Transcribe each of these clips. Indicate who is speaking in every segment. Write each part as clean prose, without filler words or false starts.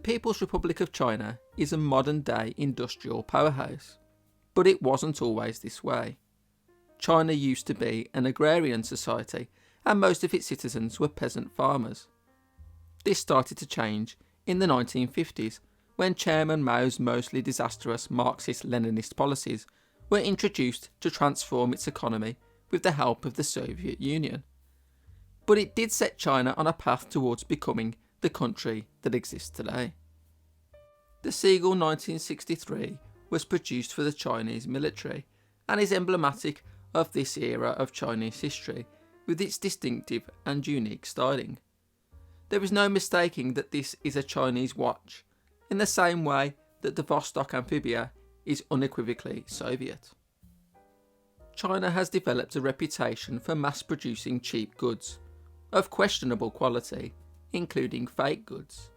Speaker 1: People's Republic of China is a modern-day industrial powerhouse, but it wasn't always this way. China used to be an agrarian society, and most of its citizens were peasant farmers. This started to change in the 1950s, when Chairman Mao's mostly disastrous Marxist-Leninist policies were introduced to transform its economy with the help of the Soviet Union. But it did set China on a path towards becoming the country that exists today. The Seagull 1963 was produced for the Chinese military and is emblematic of this era of Chinese history with its distinctive and unique styling. There is no mistaking that this is a Chinese watch, in the same way that the Vostok Amphibia is unequivocally Soviet. China has developed a reputation for mass-producing cheap goods, of questionable quality, including fake goods.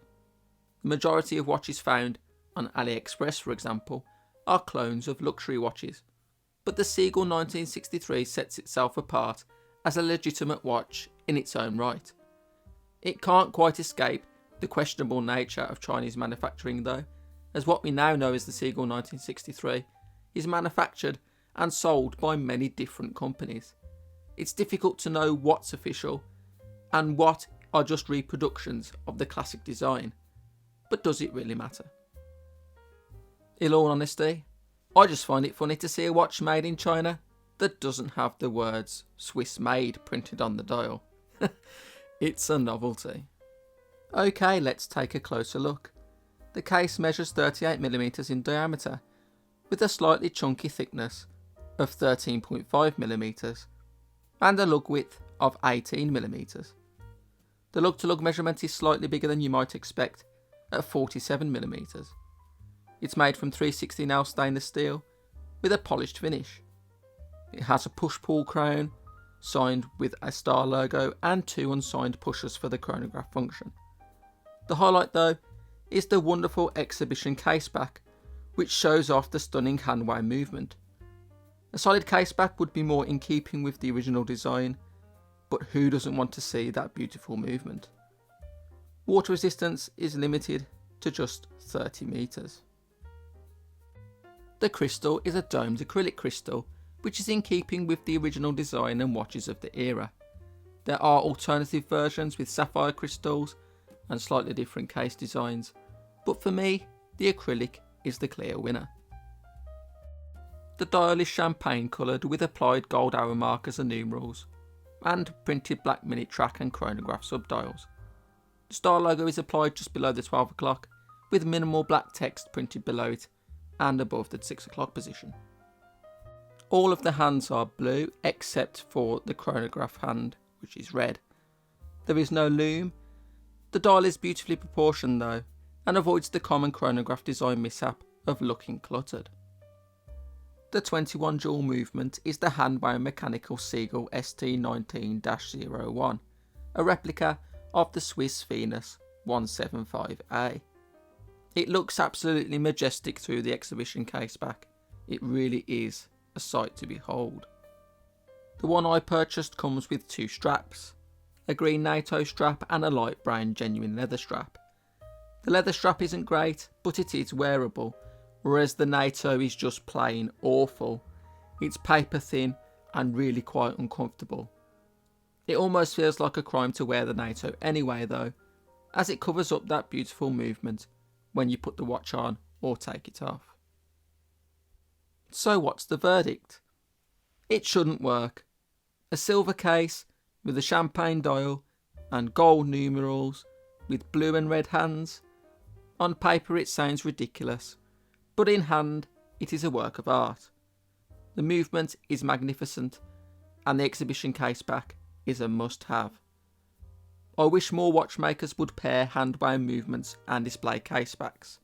Speaker 1: The majority of watches found on AliExpress, for example, are clones of luxury watches, but the Seagull 1963 sets itself apart as a legitimate watch in its own right. It can't quite escape the questionable nature of Chinese manufacturing though, as what we now know as the Seagull 1963 is manufactured and sold by many different companies. It's difficult to know what's official and what are just reproductions of the classic design, but does it really matter? In all honesty, I just find it funny to see a watch made in China that doesn't have the words Swiss made printed on the dial. It's a novelty. Okay, let's take a closer look. The case measures 38mm in diameter, with a slightly chunky thickness of 13.5mm and a lug width of 18mm. The lug-to-lug measurement is slightly bigger than you might expect, at 47mm. It's made from 360L stainless steel with a polished finish. It has a push-pull crown, signed with a star logo and 2 unsigned pushers for the chronograph function. The highlight though is the wonderful exhibition caseback, which shows off the stunning handway movement. A solid caseback would be more in keeping with the original design, but who doesn't want to see that beautiful movement? Water resistance is limited to just 30 metres. The crystal is a domed acrylic crystal, which is in keeping with the original design and watches of the era. There are alternative versions with sapphire crystals and slightly different case designs, but for me, the acrylic is the clear winner. The dial is champagne coloured with applied gold hour markers and numerals, and printed black minute track and chronograph subdials. The star logo is applied just below the 12 o'clock, with minimal black text printed below it and above the 6 o'clock position. All of the hands are blue except for the chronograph hand, which is red. There is no loom. The dial is beautifully proportioned though, and avoids the common chronograph design mishap of looking cluttered. The 21 jewel movement is the hand-wound mechanical Seagull ST19-01, a replica of the Swiss Venus 175A. It looks absolutely majestic through the exhibition caseback. It really is a sight to behold. The one I purchased comes with 2 straps, a green NATO strap and a light brown genuine leather strap. The leather strap isn't great, but it is wearable, whereas the NATO is just plain awful. It's paper thin and really quite uncomfortable. It almost feels like a crime to wear the NATO anyway though, as it covers up that beautiful movement when you put the watch on or take it off. So what's the verdict? It shouldn't work. A silver case with a champagne dial and gold numerals with blue and red hands. On paper it sounds ridiculous, but in hand it is a work of art. The movement is magnificent and the exhibition caseback is a must-have. I wish more watchmakers would pair hand-wound movements and display casebacks.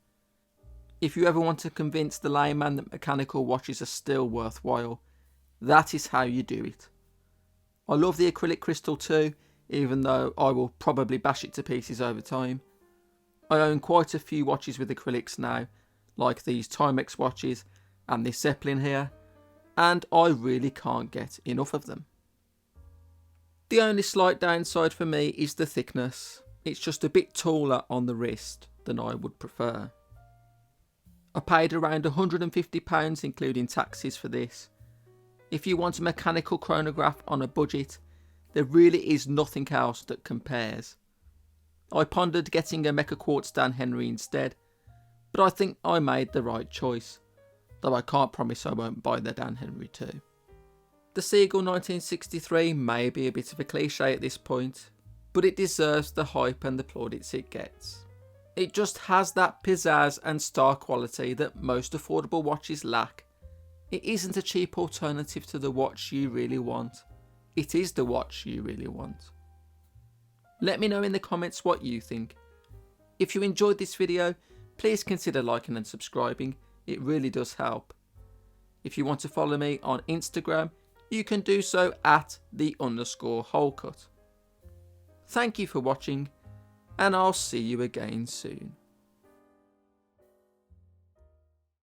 Speaker 1: If you ever want to convince the layman that mechanical watches are still worthwhile, that is how you do it. I love the acrylic crystal too, even though I will probably bash it to pieces over time. I own quite a few watches with acrylics now, like these Timex watches and this Zeppelin here, and I really can't get enough of them. The only slight downside for me is the thickness. It's just a bit taller on the wrist than I would prefer. I paid around £150 including taxes for this. If you want a mechanical chronograph on a budget, there really is nothing else that compares. I pondered getting a Mecha Quartz Dan Henry instead, but I think I made the right choice, though I can't promise I won't buy the Dan Henry too. The Seagull 1963 may be a bit of a cliche at this point, but it deserves the hype and the plaudits it gets. It just has that pizzazz and star quality that most affordable watches lack. It isn't a cheap alternative to the watch you really want. It is the watch you really want. Let me know in the comments what you think. If you enjoyed this video, please consider liking and subscribing. It really does help. If you want to follow me on Instagram, you can do so at @_holecut. Thank you for watching, and I'll see you again soon.